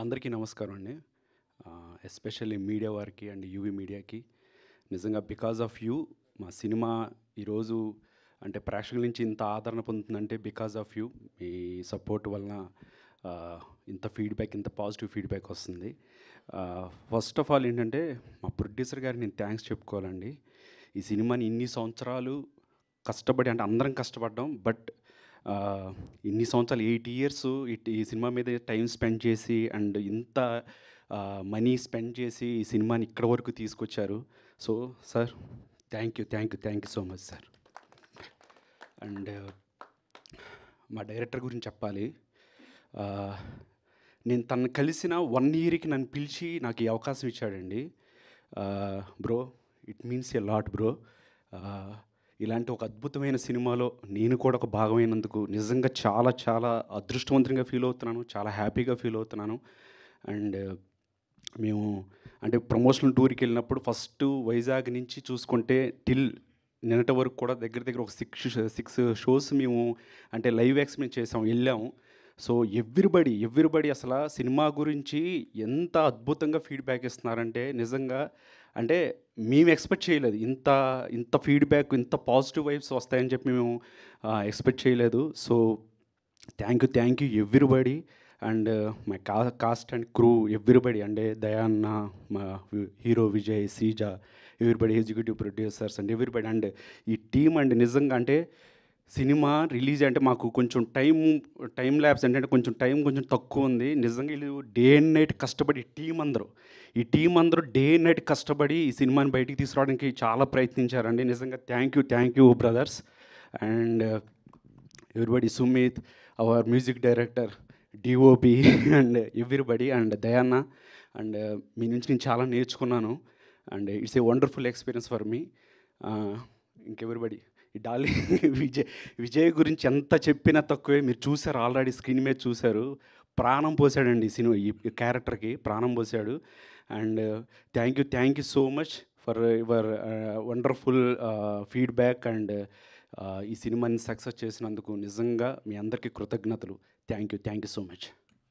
అందరికీ నమస్కారం అండి. ఎస్పెషల్లీ మీడియా వారికి అండ్ యూవీ మీడియాకి నిజంగా బికాజ్ ఆఫ్ యూ మా సినిమా ఈరోజు అంటే ప్రేక్షకుల నుంచి ఇంత ఆదరణ పొందుతుందంటే బికాజ్ ఆఫ్ యూ మీ సపోర్ట్ వలన ఇంత ఫీడ్బ్యాక్ ఇంత పాజిటివ్ ఫీడ్బ్యాక్ వస్తుంది. ఫస్ట్ ఆఫ్ ఆల్ ఏంటంటే మా ప్రొడ్యూసర్ గారికి నేను థ్యాంక్స్ చెప్పుకోవాలండి. ఈ సినిమాని ఇన్ని సంవత్సరాలు కష్టపడి అంటే అందరం కష్టపడ్డాం. బట్ ఇన్ని సంవత్సరాలు 8 ఇయర్స్ ఈ సినిమా మీద టైం స్పెండ్ చేసి అండ్ ఇంత మనీ స్పెండ్ చేసి ఈ సినిమాని ఇక్కడ వరకు తీసుకొచ్చారు. So sir thank you so much sir. And మా డైరెక్టర్ గురించి చెప్పాలి. నేను తను కలిసిన 1 ఇయర్కి నన్ను పిలిచి నాకు ఈ అవకాశం ఇచ్చాడండి. Bro it means a lot bro. ఇలాంటి ఒక అద్భుతమైన సినిమాలో నేను కూడా ఒక భాగమైనందుకు నిజంగా చాలా చాలా అదృష్టవంతంగా ఫీల్ అవుతున్నాను, చాలా హ్యాపీగా ఫీల్ అవుతున్నాను. అండ్ మేము అంటే ప్రమోషనల్ టూర్కి వెళ్ళినప్పుడు ఫస్ట్ వైజాగ్ నుంచి చూసుకుంటే టిల్ నిన్నటి వరకు కూడా దగ్గర దగ్గర ఒక 6 షోస్ మేము అంటే లైవ్ ఎక్స్పీరియన్స్ చేసాము, వెళ్ళాము. సో ఎవ్రీబడి అసలు సినిమా గురించి ఎంత అద్భుతంగా ఫీడ్బ్యాక్ ఇస్తున్నారంటే నిజంగా అంటే మేము ఎక్స్పెక్ట్ చేయలేదు ఇంత ఫీడ్బ్యాక్ ఇంత పాజిటివ్ వైబ్స్ వస్తాయని చెప్పి మేము ఎక్స్పెక్ట్ చేయలేదు. So thank you everybody and my cast and crew everybody అంటే దయాన్న, మా hero Vijay, Sreeja, everybody executive producers and everybody and ఈ టీమ్ అండ్ నిజంగా అంటే సినిమా రిలీజ్ అంటే మాకు కొంచెం టైం ల్యాబ్స్ అంటే కొంచెం తక్కువ ఉంది. నిజంగా వీళ్ళు డే అండ్ నైట్ కష్టపడి ఈ టీం అందరూ డే అండ్ నైట్ కష్టపడి ఈ సినిమాని బయటికి తీసుకురావడానికి చాలా ప్రయత్నించారండి. నిజంగా thank you brothers. And everybody, Sumit, our music director, DOP and everybody and దయాన్న. అండ్ మీ నుంచి నేను చాలా నేర్చుకున్నాను and it's a wonderful experience for me. ఇంకెవరిబడి ఈ డాలి విజయ్ గురించి ఎంత చెప్పినా తక్కువే. మీరు చూసారు, ఆల్రెడీ స్క్రీన్ మీద చూశారు. ప్రాణం పోసాడండి ఈ సినిమా, ఈ క్యారెక్టర్కి ప్రాణం పోసాడు. And thank you so much for your wonderful feedback and ఈ సినిమాని సక్సెస్ చేసినందుకు నిజంగా మీ అందరికీ కృతజ్ఞతలు. Thank you so much.